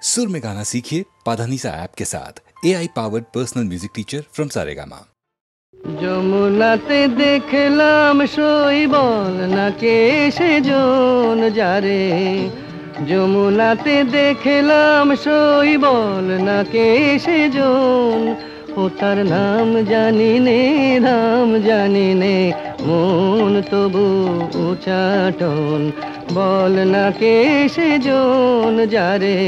सुर में गाना सीखिए पाधानीसा ऐप के साथ AI powered personal music teacher from Saregama. যমুনাতে দেখলাম শৈবল নাকে সেজন যারে, যমুনাতে দেখলাম শৈবল নাকে সেজন, ও তার নাম জানি নে নাম জানি নে, মন তবু উচাটন বল নাকে সেজন যারে,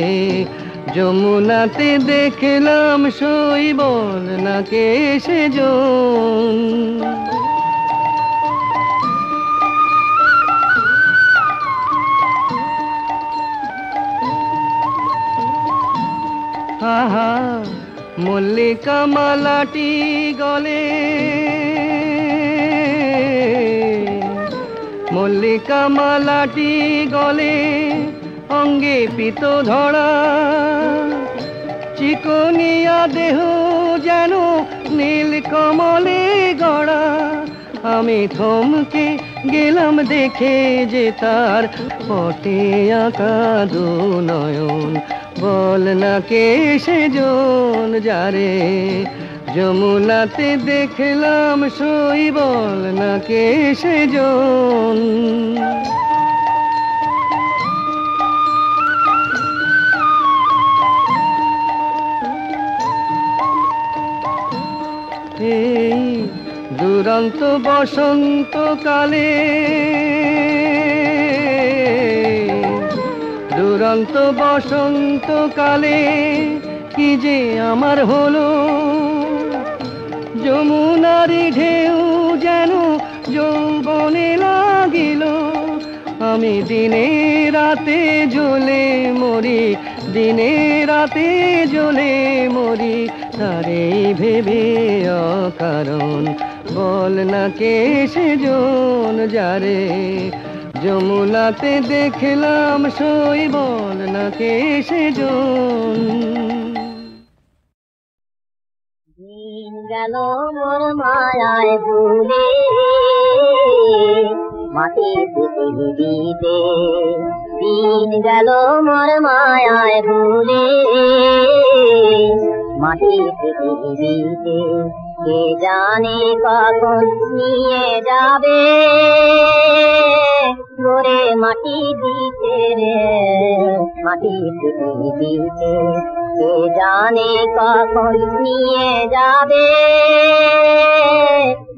যমুনাতে দেখলাম শৈবল নাকে সেজন। আহা মল্লিকা মালাটি গলে, মল্লিকা মালাটি গলে, অঙ্গে পিত ধরা, চিকনিয়া দেহ যেন নীল কমলে গড়া, আমি থমকে গেলাম দেখে যে তার পটে আঁকা দু নয়ন, বল না কে সেজন যারে, যমুনাতে দেখলাম শৈবল না কে সেজন। এই দুরন্ত বসন্তকালে, দুরন্ত বসন্তকালে কি যে আমার হলো, যমুনারি ঢেউ যেন যৌবনে লাগিল, আমি দিনে রাতে জ্বলে মরি, দিনে রাতে জ্বলে মরি, তারে ভেবে অকারণ বল না কে সেজন যারে, যমুনাতে দেখলাম শৈবল না কে সেজন। দিন গেল মোর মায়ায় ভুলে, মাটির পৃথিবীতে, দিন গেল মোর মায়ায় ভুলে, মাটির পৃথিবীতে, কে জানে কখন নিয়ে যাবে গোরে মাটি দিতে রে, মাটির পৃথিবীতে, কে জানে কখন নিয়ে যাবে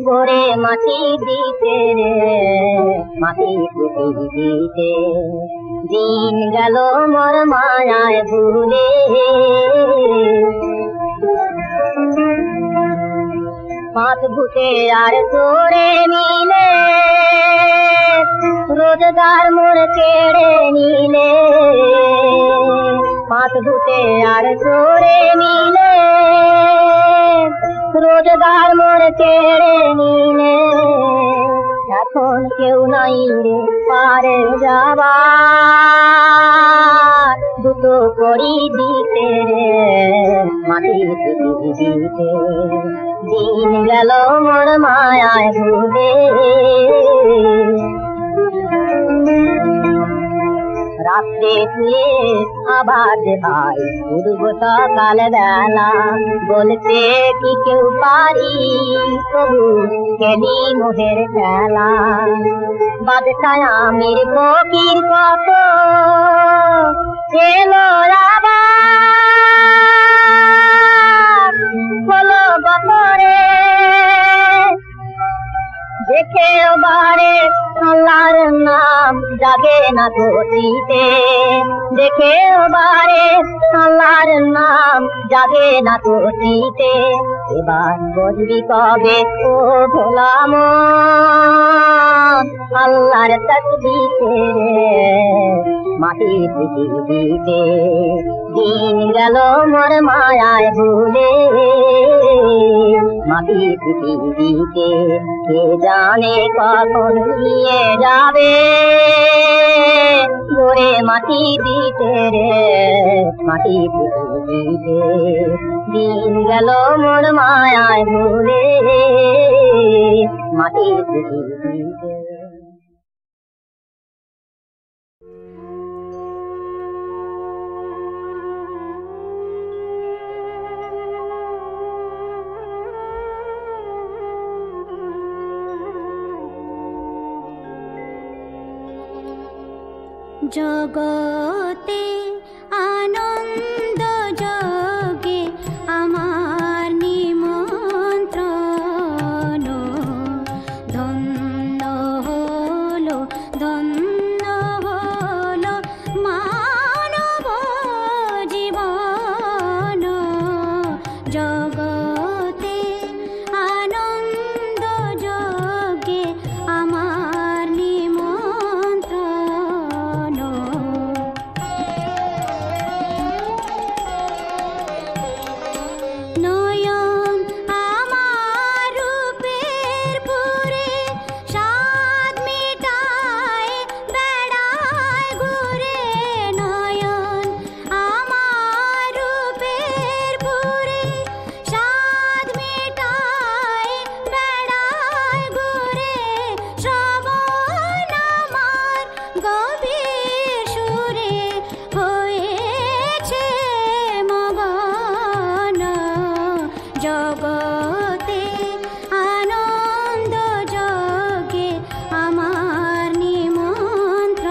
গোরে মাটি দিতে রে, মাটির পৃথিবীতে, দিন গেল মোর মায়ায় ভুলে। পাঁচ ভূতে আর তোরে মিলে রোজগার মোর কেড়ে নিলে, পাঁচ ভূতে আর তোরে মিলে রোজগার মোর কেড়ে নিলে, এখন কেউ নাই রে পারে যাবার, দুটো করি দিতে রে মাটির পৃথিবীতে, দিন গেল মোর মায়ায় ভুলে। রাত্রে শুয়ে আবার যে ভাই উঠব সকাল বেলা, বলতে কি কেউ পারি তবু খেলি মোহের খেলা, বাদশায় আমির ফকির কত এলো আবার, হলো বপরে দেখে বারে আল্লাহর নাম জাগে না ঘটিতে, দেখে বারে আল্লাহর নাম জাগে না ঘটিতে, এবার বলবি কবে ও ভোলা মন আল্লাহর তসবিতে মাটির পৃথিবীতে, দিন গেল মোর মায়ায় ভুলে, মাটির পৃথিবীতে, কে জানে কখন নিয়ে যাবে গোরে মাটি দিতে রে, মাটির পৃথিবীতে, দিন গেল মোর মায়ায় ভুলে, মাটির পৃথিবীতে। জগতে আনন্দ যোগে আমার নিমন্ত্রণ, ধন্য হলো মানব জীবন। জগতে আনন্দ যোগে আমার নিমন্ত্রণ। নয়ন আমার রূপের পুরে স্বাদ মিটায় বেড়ায় ঘুরে। নয়ন আমার রূপের পুরে স্বাদ মিটায় বেড়ায় ঘুরে। শ্রবণ আমার গভীর সুরে হয়েছে মগন। জগতে আনন্দ যোগে আমার নিমন্ত্রণ।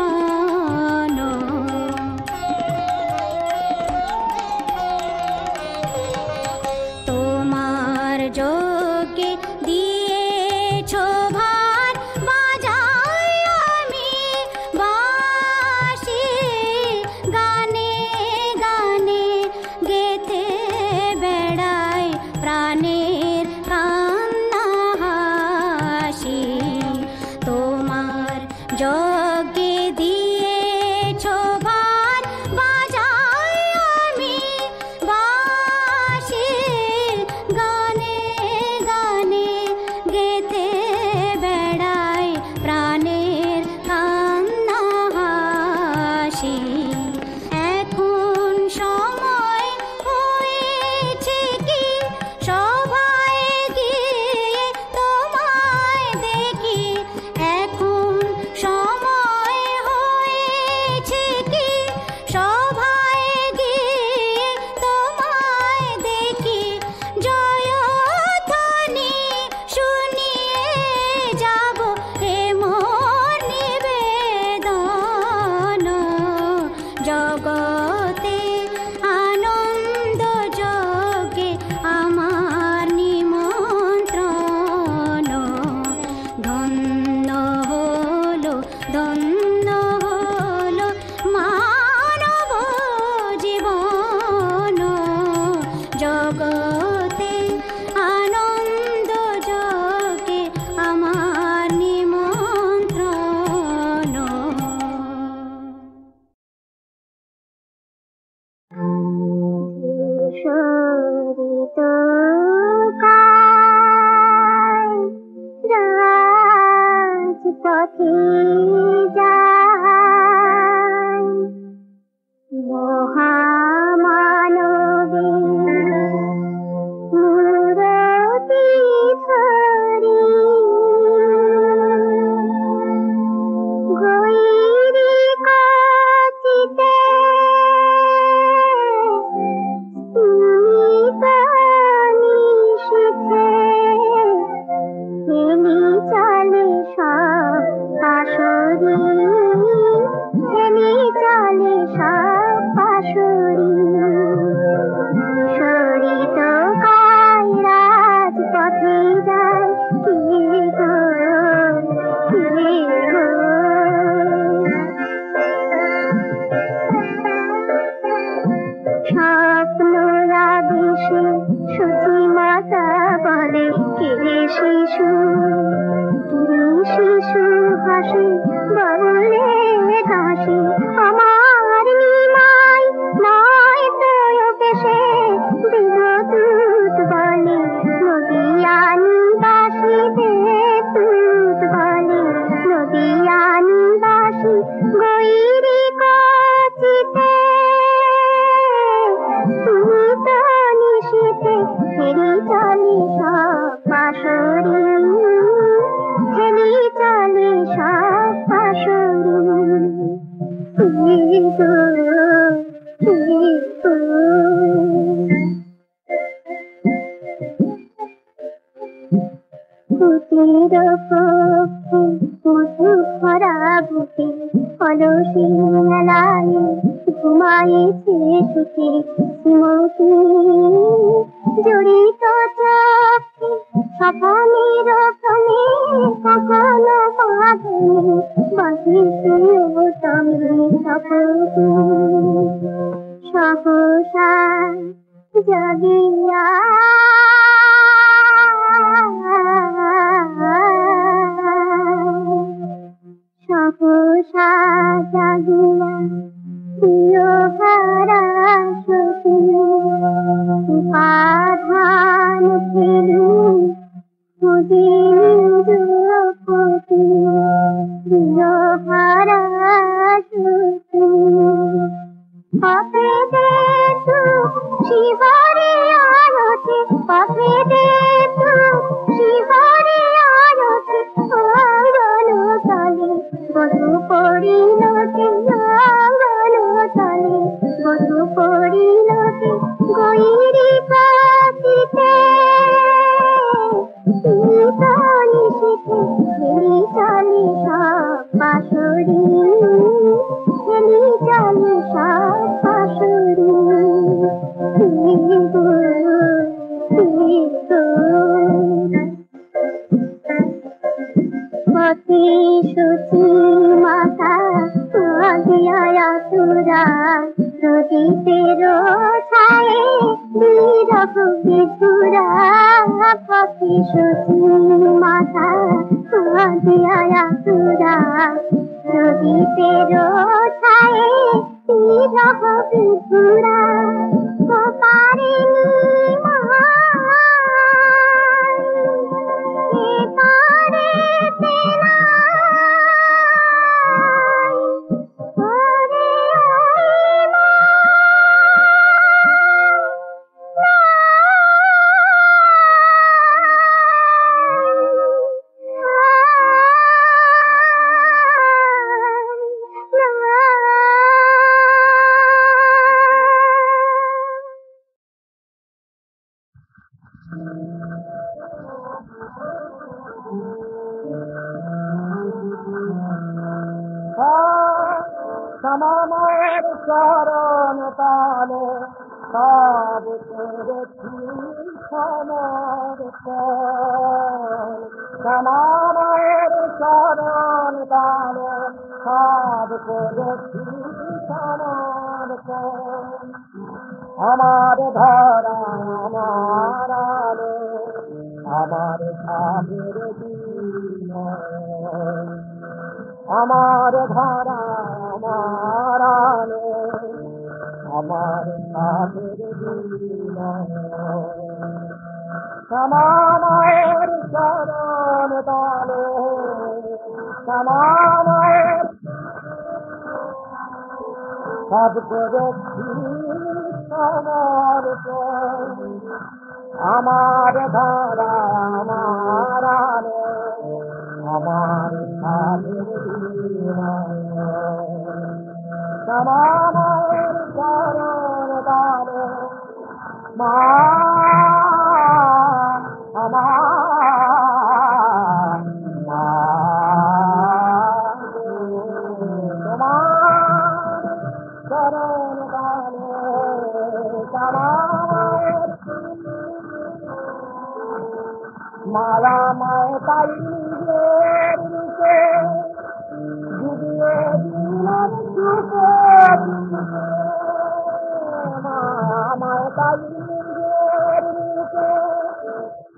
তোমার যোগে দিয়েছ ভার বাজাই আমি বাঁশি। গানে গানে গেথে বেড়াই প্রাণের কান্না হাসি। তোমার যোগে দিয়েছ ভার বাজাই আমি বাঁশি। গানে গানে গেথে বেড়াই প্রাণের কান্না হাসি। এখন সময় হয়েছে কি সভায় গিয়ে তোমায় দেখি। এখন সময় হয়েছে কি সভায় গিয়ে তোমায় দেখি। জয়ধ্বনি শুনিয়ে যাব এ মোর নিবেদন। জগতে আনন্দ যোগে আমার নিমন্ত্রণ। ধন্য হলো মানব জীবন। জগতে আনন্দ যোগে আমার নিমন্ত্রণ। শরিত কায় রাজপথে যায় মহামানবী মূরতি ধরি। গৈরী কাচিতে নিশিথে হেলি চলে সব পাশরি। হেলি চলে সব পাশরি। শরিত কায় রাজপথে যায় কে গো কে গো। স্বপ্ন আদেশে সূচি মাতা বলে কে শিশু। কে শিশু হাসি বলে হাসি। আমার নিমাই নয় তো পেশে দেবদূত বলে নদিয়ানি বাসি। দেবদূত বলে নদিয়ানি বাসি। গৈরী কাচিতে নিশিতে হেলি চলে সব পাশরি। হেলি চলে সব পাশরি। কুটির পক্ষে মধু ভরা বুকে অলসী সে সুখে স্মৃতি জড়িত চোখে সকালের ওখানে কখনো বাঁধে বাঁধিতে তুমি সকলকে সহসা জাগিয়া সহসা জাগিয়া প্রিয় হারা সখী পাধান ফেলু খুঁজে নিজ প্রিয় হারা সখী পাপে দে তু শিহরে আলোতে পাপে দে তু শিহরে আলোতে আঙ্গন তলে বধু পড়িলতে আঙ্গন তলে বধু পড়িলতে গৈরি কাটিতে নিশিতে খেলি চলে সব বাঁশরি খেলি চলে সব বাঁশরি পথে সুচি মাথা দিয়া তুরা প্রদীপের ছায়ে বিরহ বিধুরা পথে সুচি মাথা দিয়া তুরা প্রদীপের ছায়ে বিরহ বিধুরা পারেনি আমার চরণ তালে সব করেছি সমর্পণ আমার চরণ তালে সব করেছি সমর্পণ আমার ধরা আমার আলো আমার সাধের দিন আমার ধারা আমার আলো আমার সাধের দিন সমামায়ের চরণ তালে সমামায়ের সব করেছি সমর্পণ আমার ধারা আমার আলো আমার সাধের দিন সমামায়ের চরণ তালে মা আমার মা তোমার চরণ তালে সমামায়ের মালা মায় কালীর রূপে ডুবিয়ে দিলাম সুখে মায় কালীর রূপে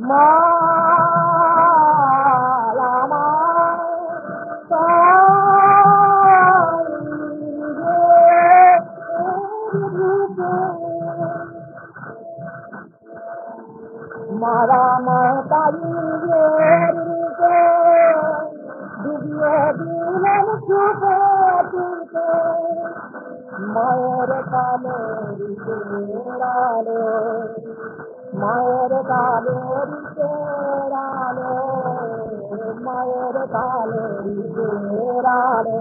মালা মায় কালীর রূপে মারা মাতালির রূপে ডুবিয়ে দিলেন সুখে তুলতে মায়ের কালের চেরালো মায়ের কালের চেরালো মায়ের কালের চেরালো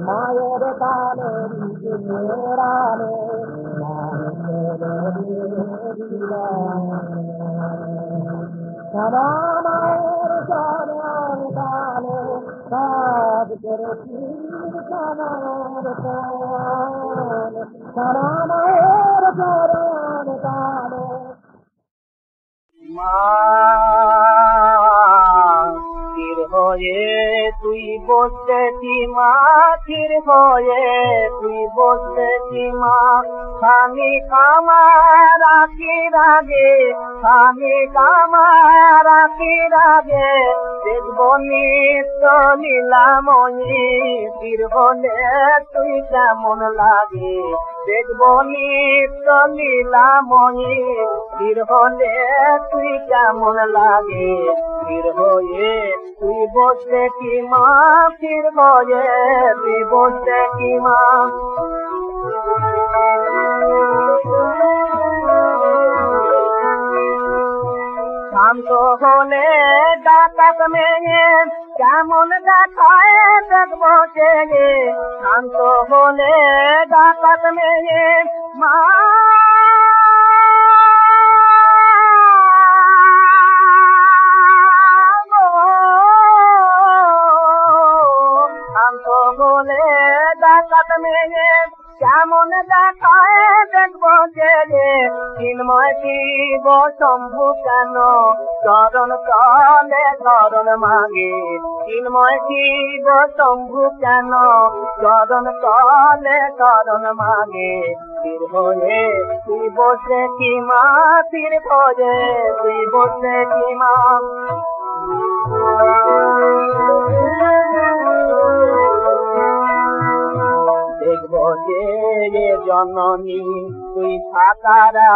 মায়ের কালের চেরালো সমামায়ের চরণ তালে কাজ করেছি সারার কাল সারা মায়ের চরণ কালে মা স্থির হয়ে তুই বসেছি মা স্থির হয়ে তুই বসেছি মা স্বামী কামার আখির আগে স্বামী কামার আখির আগে দেখব নিত্য লীলাময়ী স্থির হলে তুই কেমন লাগে দেখব নিত্য লীলাময়ী স্থির হলে তুই কেমন লাগে স্থির হয়ে তুই বসে কি মা স্থির হয়ে তুই বসে কি মা শান্ত হলে ডাকাত মেয়ে কেমন দেখায় দেখবো সে শান্ত হলে ডাকাত মেয়ে মা শান্ত হলে ডাকাত মেয়ে কেমন দেখায় দেখবো যে চিন্ময় শিব শম্ভু কেন চরণ তলে চরণ মাগে চিন্ময় শিব শম্ভু কেন চরণ তলে চরণ মাগে স্থির হয়ে তুই বসে কি মা স্থির হয়ে তুই বসে কি মা দেখবো যে জননী তুই সাকারা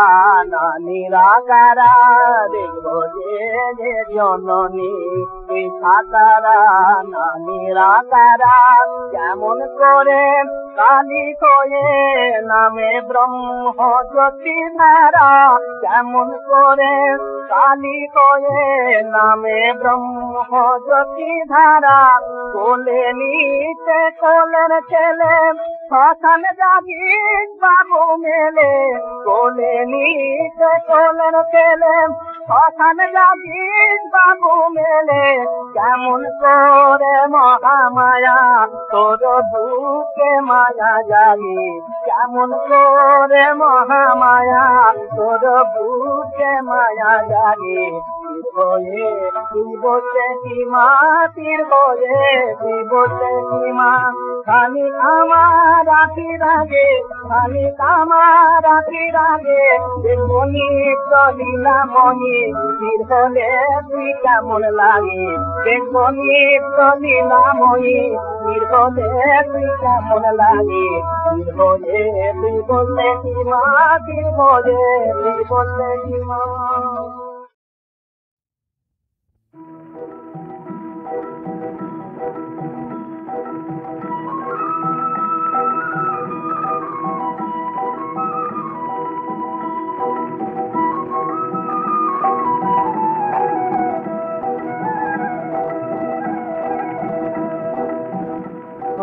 না নিরাকারা দেখবো যে জননী তুই সাকারা না নিরাকারা কেমন করে কালী হয়ে নামে ব্রহ্ম জ্যোতি ধারা কেমন করে কালী হয়ে নামে ব্রহ্ম জ্যোতি ধারা কোলে নিতে কোলের ছেলে শ্মশান যাগিস বাবু মেলে কোলে নিতে কোলের ছেলে শ্মশান যাগিস বাবু মেলে কেমন করে মহামায়া তোর বুকে মায়া জাগি কেমন করে মহামায়া তোর বুকে মায়া জাগি হয়ে তুই বসে কি মা তীর হয়ে তুই বসে কি মা খালি আমার আখির আগে খালি আমার আখির আগে দেখবনি লীলাময়ী তীর হলে তুই কেমন লাগে দেখবনি লীলাময়ী তীর হলে তুই কেমন লাগে তীর হয়ে তুই বসে কি মা তীর হয়ে তুই বসে কি মা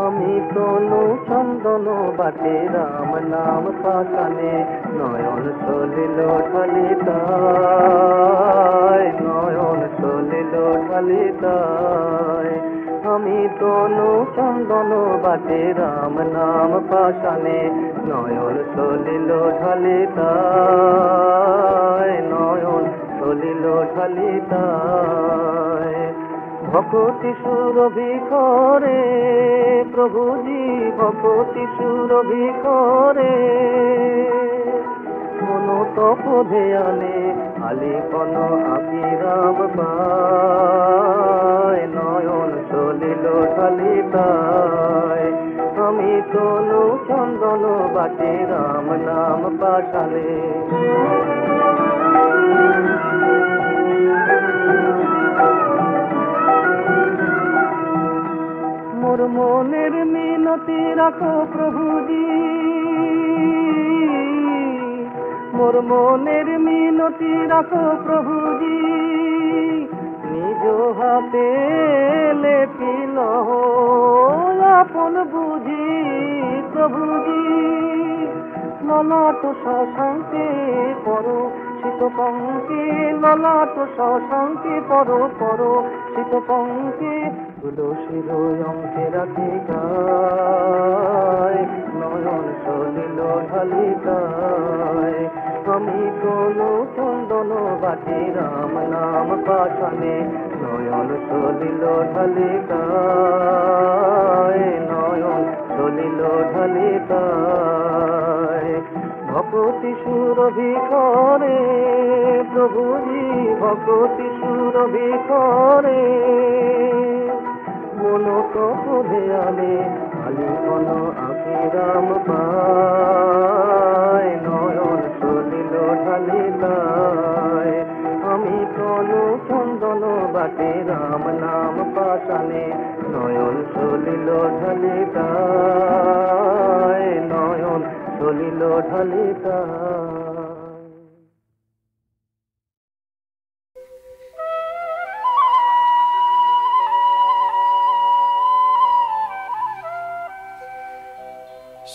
আমি তনু চন্দন বাটে রাম নাম পাশানে নয়ন সলিল ঢালিতায় নয়ন সলিল ঢালিতায় আমি তনু চন্দন বাটে রাম নাম পাশানে নয়ন সলিল ঢালিতায় নয়ন সলিল ঢালিতায় ভকতি সুরভি করে প্রভুজি ভকতি সুরভি করে মন তপ ধ্যানে আলিপন আবিরাম পায় নয়ন সলিল ঢালিতায় আমি তনু চন্দন বাটে রাম নাম পাশানে মোর মনের মিনতি রাখো প্রভুজি মোর মনের মিনতি রাখো প্রভুজি নিজ হাতে লেপিল আপন বুঝি প্রভুজি ললাট শশাঙ্কে পর শীত পঙ্কে ললাট শশাঙ্কে পর শীত পঙ্কে তুলসীর অঙ্কে রাখি গায়, নয়ন সলিল ঢালিকায়। আমি কোন চন্দন বাটি রাম নাম পাশানে, নয়ন সলিল ঢালিকায়, নয়ন সলিল ঢালিকায়। ভকতি সুরভি করে প্রভুজি, ভকতি সুরভি করে, মন কপে আলে খালি কোন আঁকি রাম পায়, নয়ন সলিল ঢালিকায়। আমি কোন চন্দন বাটে রাম নাম পাশানে, নয়ন সলিল ঢালিকায়, নয়ন সলিল ঢালিকায়।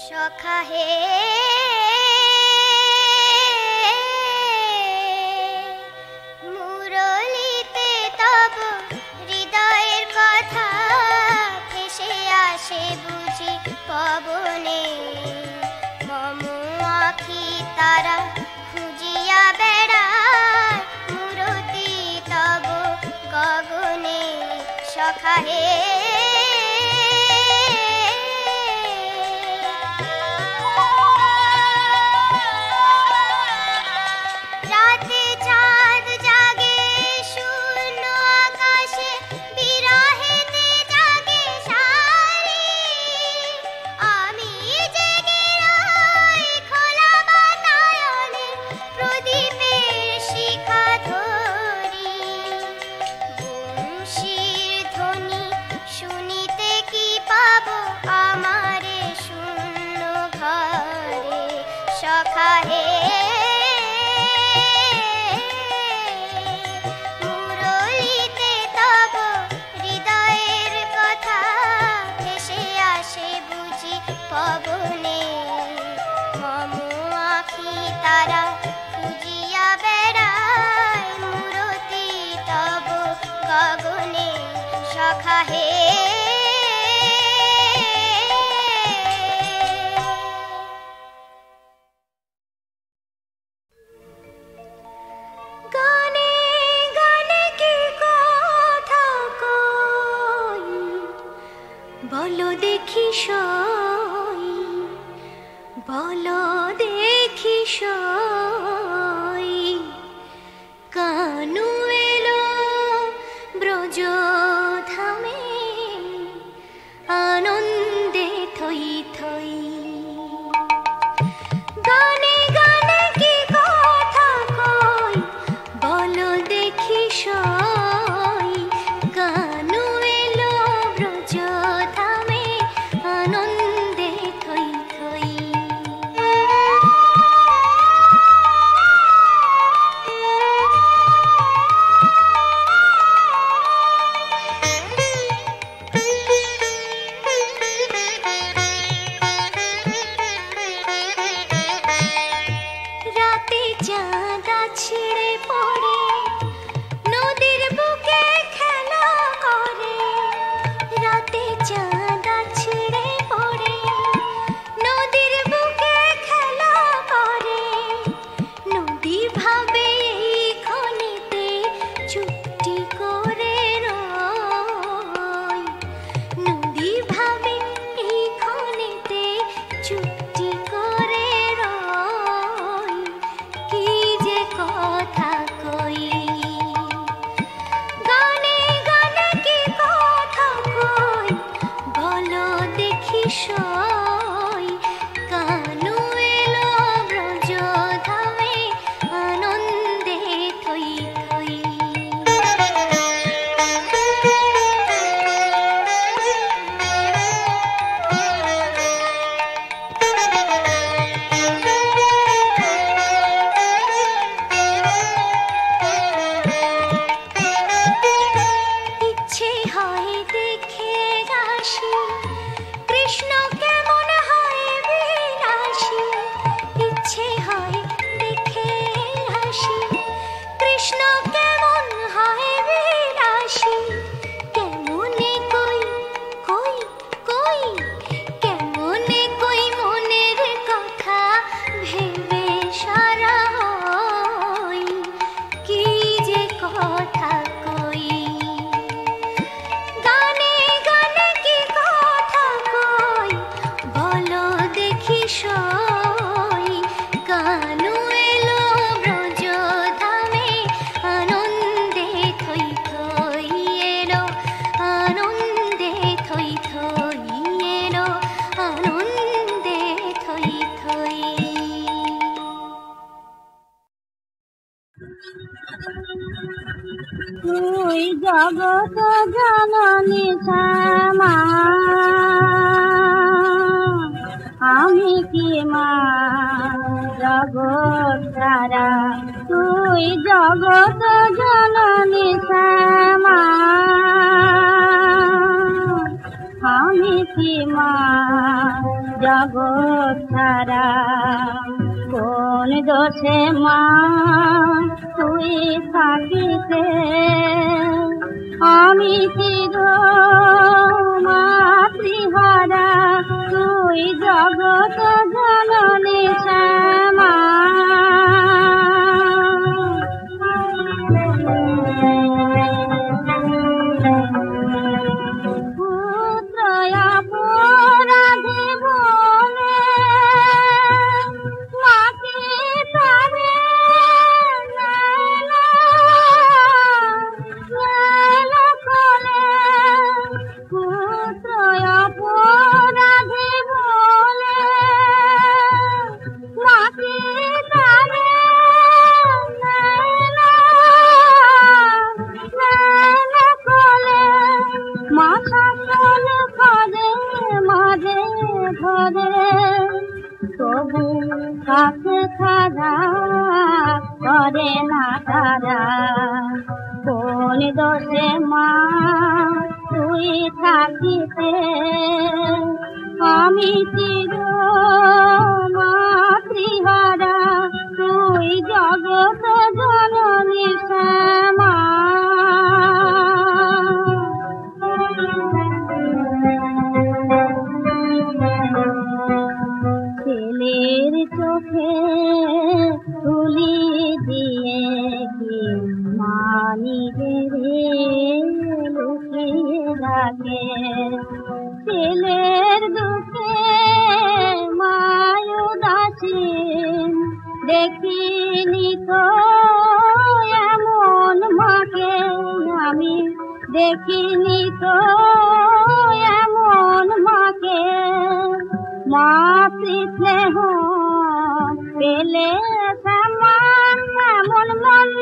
সখা হে মুরলিতে তব হৃদয়ের কথা ভেসে আসে বুঝি পবনে, মম আখি তারা খুঁজিয়া বেড়ায় মূরতি তব গগনে। সখা হে মুরলিতে তব হৃদয়ের কথা ভেসে আসে বুঝি পবনে, মম আখি তারা খুঁজিয়া বেড়ায় মূরতি তব গগনে। সখা হে বলো দেখি সই, বলো দেখি সই, কানু এলো ব্রজ ধামে আনন্দে থই থই। গানে গানে কি কথা কই, বলো দেখি সই, কানু এলো ব্রজ ধামে আনন্দে থই থই। রাতে চাঁদা ছিঁড়ে পড়ে নদীর বুকে খেলা করে, রাতে চাঁদা ছিঁড়ে পড়ে নদীর বুকে খেলা করে। নদী ভাবে এই ক্ষণেতে চুপটি করে রয়, নদী ভাবে এই ক্ষণেতে চুপটি করে রয়। কি যে কথা কই, গানে গানে কি কথা কই, বলো দেখি সই, কানু এলো ব্রজ ধামে আনন্দে থই থই। ইচ্ছে হয় দেখে আসি কৃষ্ণ কেমন জগত জননী শ্যামা আমি কি মা জগৎ তারা তুই জগত জননী শ্যামা আমি কি মা জগৎ তারা কোন দোষে মা তুই থাকিতে আমি কি গো মাতৃহারা তুই জগত জননী শ্যামা তবু কাছে খাজা করে না তারা কোন দোষে মা তুই থাকিতে আমি চির মাতৃহারা তুই জগত জননী শ্যামা ছেলের চোখে তুলি দিয়ে কি মানি রে লুকিয়ে রাখে ছেলের দুঃখে মায়ুদাসীন দেখিনি তো এমন মাকে আমি দেখিনি তো এমন মাকে মাতৃস্নেহ পেলে সমান এমন মন্দ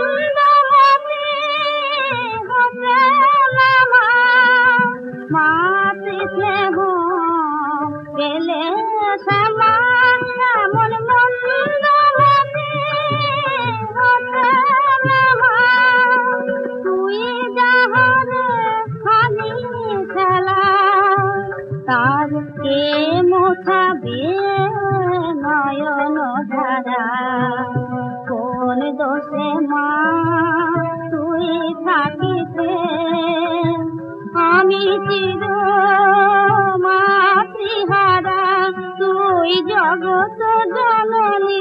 হতে না মাতৃস্নেহ পেলে সমান এমন মন্দ হতে না তুই যাহার খালি খেলা তার কে মোছাবে নয়ন ধারা কোন দোষে মা তুই থাকিতে আমি চির মাতৃহারা তুই জগত জননী